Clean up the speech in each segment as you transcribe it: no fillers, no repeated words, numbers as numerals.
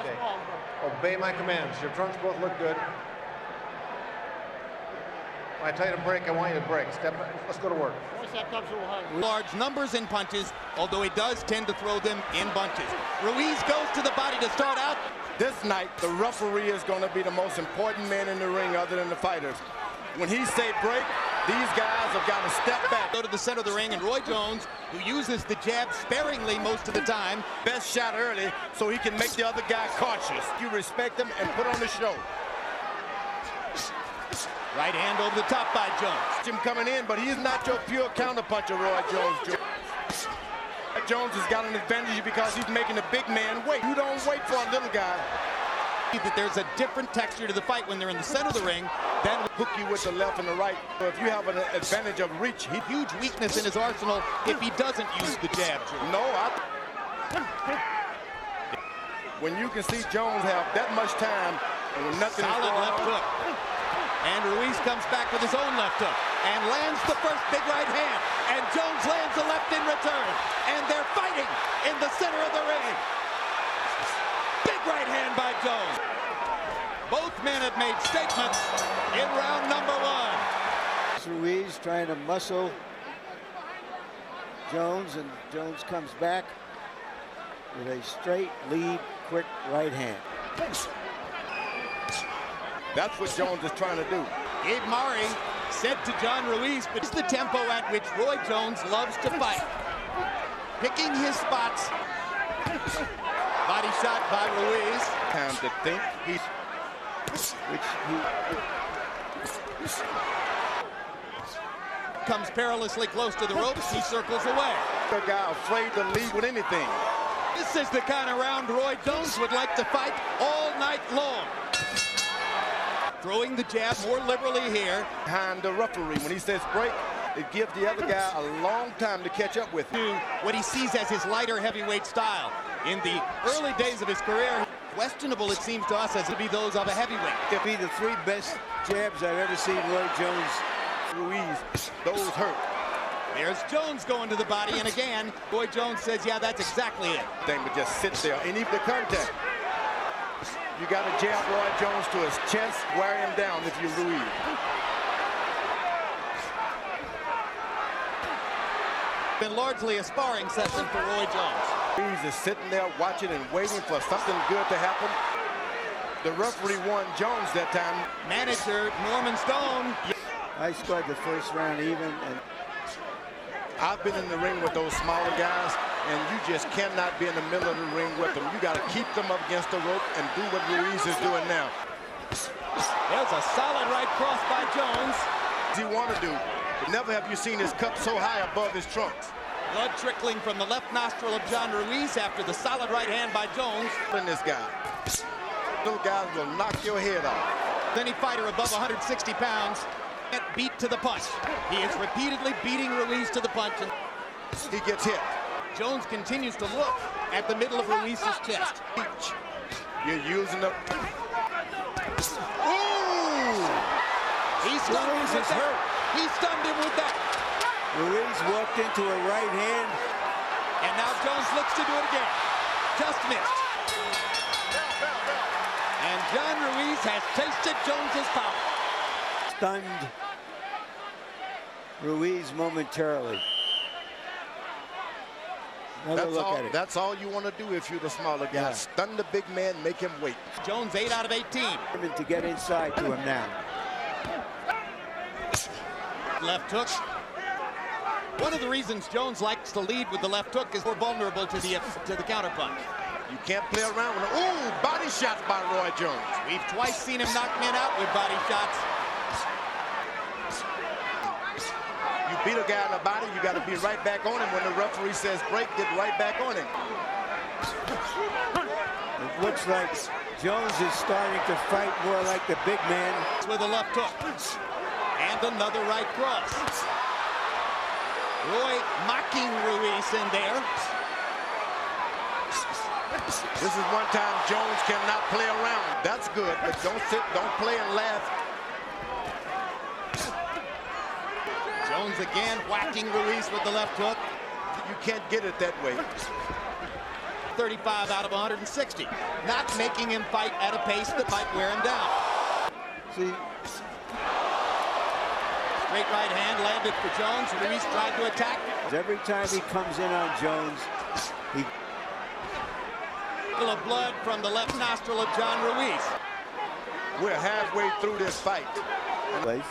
Okay. Obey my commands. Your trunks both look good. When I tell you to break, I want you to break. Step back. Let's go to work. Large numbers in punches, although he does tend to throw them in bunches. Ruiz goes to the body to start out. This night, the referee is going to be the most important man in the ring other than the fighters. When he say break, these guys have got to step back. Go to the center of the ring, and Roy Jones, who uses the jab sparingly most of the time. Best shot early so he can make the other guy cautious. You respect him and put on the show. Right hand over the top by Jones. Him coming in, but he's not your pure counterpuncher, Roy Jones. Jones has got an advantage because he's making a big man wait. You don't wait for a little guy. That there's a different texture to the fight when they're in the center of the ring than hook you with the left and the right. So if you have an advantage of reach, huge weakness in his arsenal if he doesn't use the jab. No, when you can see Jones have that much time and when nothing solid left hook. And Ruiz comes back with his own left hook and lands the first big right hand. And Jones lands a left in return. And they're fighting in the center of the ring. Big right hand by Jones. Both men have made statements in round number one. Ruiz trying to muscle Jones, and Jones comes back with a straight lead, quick right hand. That's what Jones is trying to do. Gabe Murray said to John Ruiz, but it's the tempo at which Roy Jones loves to fight. Picking his spots. Body shot by Ruiz. Time to think. Comes perilously close to the ropes. He circles away. The guy afraid to lead with anything. This is the kind of round Roy Jones would like to fight all night long. Throwing the jab more liberally here. Behind the referee, when he says break, it gives the other guy a long time to catch up with him. What he sees as his lighter heavyweight style. In the early days of his career, questionable it seems to us as to be those of a heavyweight. It'd be the three best jabs I've ever seen Roy Jones. Ruiz, those hurt. There's Jones going to the body, and again, Roy Jones says, yeah, that's exactly it. They would just sit there and even the contact. You got to jab Roy Jones to his chest, wear him down if you're Ruiz. Been largely a sparring session for Roy Jones. Ruiz is sitting there watching and waiting for something good to happen. The referee won Jones that time. Manager Norman Stone. I scored the first round even. And I've been in the ring with those smaller guys, and you just cannot be in the middle of the ring with them. You got to keep them up against the rope and do what Ruiz is doing now. There's a solid right cross by Jones. What do you want to do? Never have you seen his cup so high above his trunks. Blood trickling from the left nostril of John Ruiz after the solid right hand by Jones. And this guy. Little guys will knock your head off. Any fighter above 160 pounds get beat to the punch. He is repeatedly beating Ruiz to the punch. And he gets hit. Jones continues to look at the middle of Ruiz's chest. You're using the... Ooh! He stunned him with that. He stunned him with that. Ruiz walked into a right hand. And now Jones looks to do it again. Just missed. And John Ruiz has tasted Jones's power. Stunned Ruiz momentarily. That's all you want to do if you're the smaller guy. Yeah. Stun the big man, make him wait. Jones 8 out of 18. To get inside to him now. Left hook. One of the reasons Jones likes to lead with the left hook is more vulnerable to the counterpunch. You can't play around with it. Ooh, body shots by Roy Jones. We've twice seen him knock men out with body shots. You beat a guy in the body, you got to be right back on him. When the referee says break, get right back on him. It looks like Jones is starting to fight more like the big man. With a left hook. And another right cross. Roy mocking Ruiz in there. This is one time Jones cannot play around. That's good, but don't sit, don't play and laugh. Jones again whacking Ruiz with the left hook. You can't get it that way. 135 out of 160, not making him fight at a pace that might wear him down. See, Straight right hand landed for Jones. Ruiz tried to attack. every time he comes in on Jones, he Of blood from the left nostril of John Ruiz. We're halfway through this fight, plays.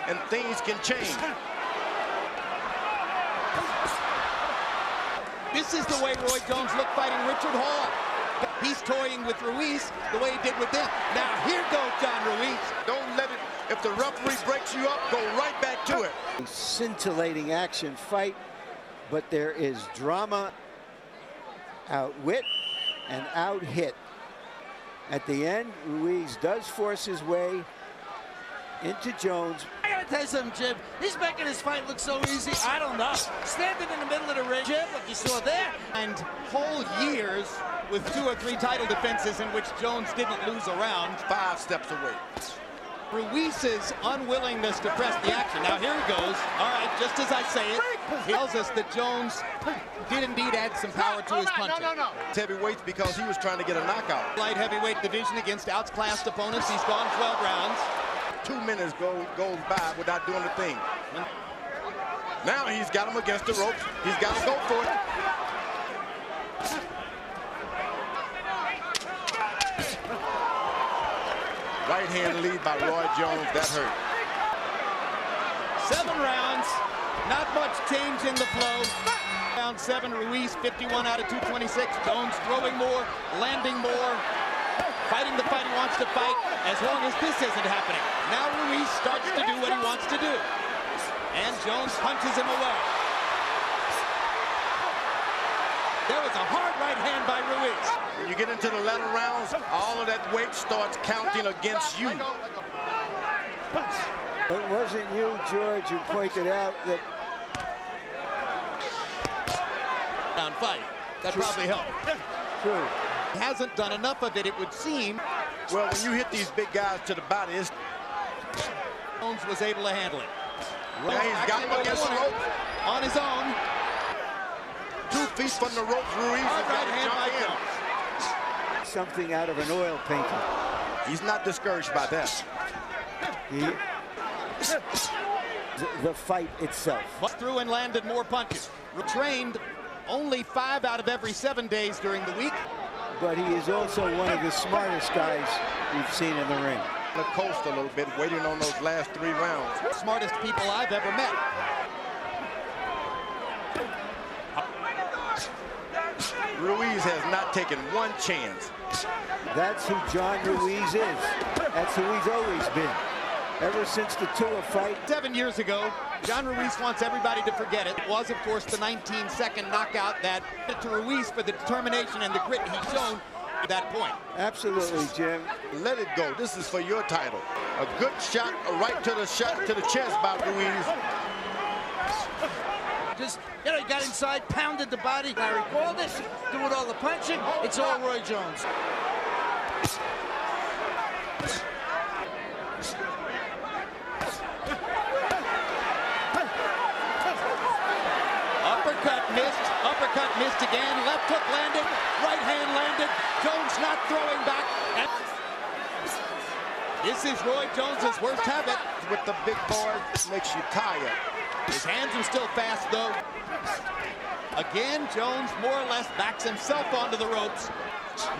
and things can change. This is the way Roy Jones looked fighting Richard Hall. He's toying with Ruiz the way he did with him. Now here goes John Ruiz. Don't let it, if the referee breaks you up, go right back to it. A scintillating action fight, but there is drama, outwit, and out-hit. At the end, Ruiz does force his way into Jones. I gotta tell you something, Jim. He's making his fight look so easy. I don't know. Standing in the middle of the ring, Jim, like you saw there. And whole years with 2 or 3 title defenses in which Jones didn't lose a round. 5 steps away. Ruiz's unwillingness to press the action. Now here he goes. All right, just as I say it, he tells us that Jones did indeed add some power to his punching. It's heavyweights because he was trying to get a knockout. Light heavyweight division against outclassed opponents. He's gone 12 rounds. 2 minutes goes by without doing the thing. Now he's got him against the ropes. He's got to go for it. Right hand lead by Roy Jones. That hurt. 7 rounds. Not much change in the flow. Round 7, Ruiz 51 out of 226. Jones throwing more, landing more, fighting the fight he wants to fight, as long as this isn't happening. Now Ruiz starts to do what he wants to do. And Jones punches him away. There was a hard right hand by Ruiz. When you get into the latter rounds, all of that weight starts counting against you. It wasn't you, George, who pointed out that Round fight. That probably helped. true. He hasn't done enough of it, it would seem. Well, when you hit these big guys to the body, it's... Jones was able to handle it. Now he's got him against the rope. On his own. 2 feet from the ropes, Ruiz has Hard got right to hand by jump in. Jones. Something out of an oil painting. He's not discouraged by that. The fight itself. Through and landed more punches. Trained only 5 out of every 7 days during the week. But he is also one of the smartest guys we've seen in the ring. The coast a little bit, waiting on those last 3 rounds. Smartest people I've ever met. Ruiz has not taken 1 chance. That's who John Ruiz is. That's who he's always been. Ever since the Tua fight. 7 years ago, John Ruiz wants everybody to forget it. It was, of course, the 19-second knockout that to Ruiz for the determination and the grit he's shown at that point. Absolutely, Jim. Let it go. This is for your title. A good shot, right to the chest by Ruiz. Just, you know, he got inside, pounded the body. I recall this, doing all the punching. It's all Roy Jones. Uppercut missed again. Left hook landed. Right hand landed. Jones not throwing back. And this is Roy Jones's worst habit. With the big board, makes you tired. His hands are still fast, though. Again, Jones more or less backs himself onto the ropes.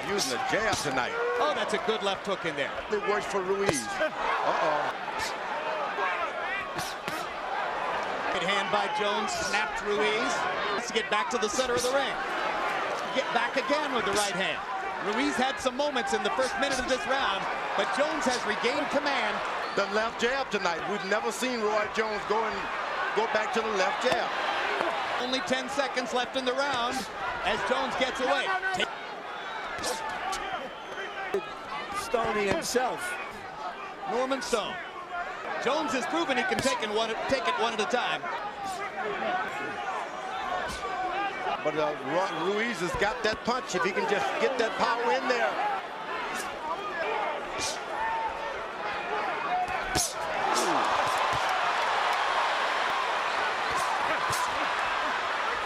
He's using a jab tonight. Oh, that's a good left hook in there. It works for Ruiz. Uh-oh. Right hand by Jones, snapped Ruiz. To get back to the center of the ring. Get back again with the right hand. Ruiz had some moments in the first minute of this round, but Jones has regained command. The left jab tonight. We've never seen Roy Jones go back to the left jab. Only 10 seconds left in the round as Jones gets away. Stoney himself. Norman Stone. Jones has proven he can take it one at a time. But Ruiz has got that punch. If he can just get that power in there.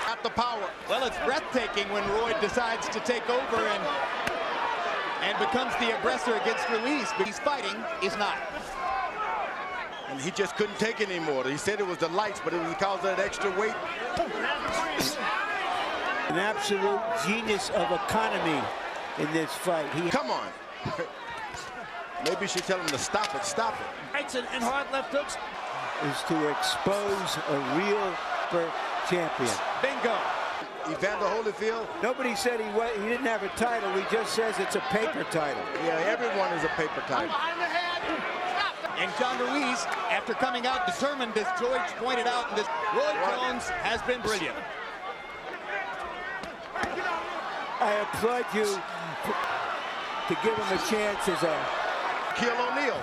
Got got the power. Well, it's breathtaking when Roy decides to take over and becomes the aggressor against Ruiz, but he's fighting, he's not. And he just couldn't take it anymore. He said it was the lights, but it was because of that extra weight. An absolute genius of economy in this fight. Come on. Maybe you should tell him to stop it, stop it. Rights and hard left hooks. Is to expose a real champion. Bingo. Evander Holyfield. Nobody said he didn't have a title. He just says it's a paper title. Yeah, everyone is a paper title. And John Ruiz, after coming out determined, as George pointed out, this Roy Jones has been brilliant. I applaud you to give him a chance as a Kill O'Neal.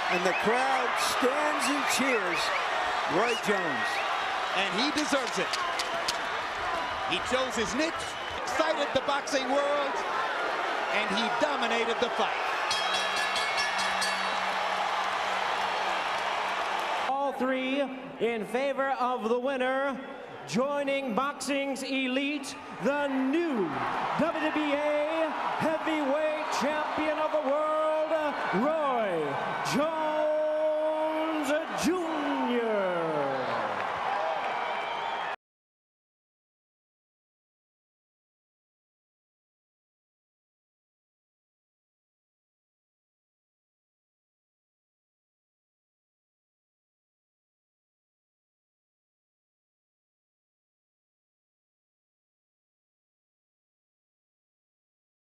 And the crowd stands and cheers Roy Jones. And he deserves it. He chose his niche, excited the boxing world, and he dominated the fight. All three in favor of the winner, joining boxing's elite, the new WBA heavyweight champion of the world, Roy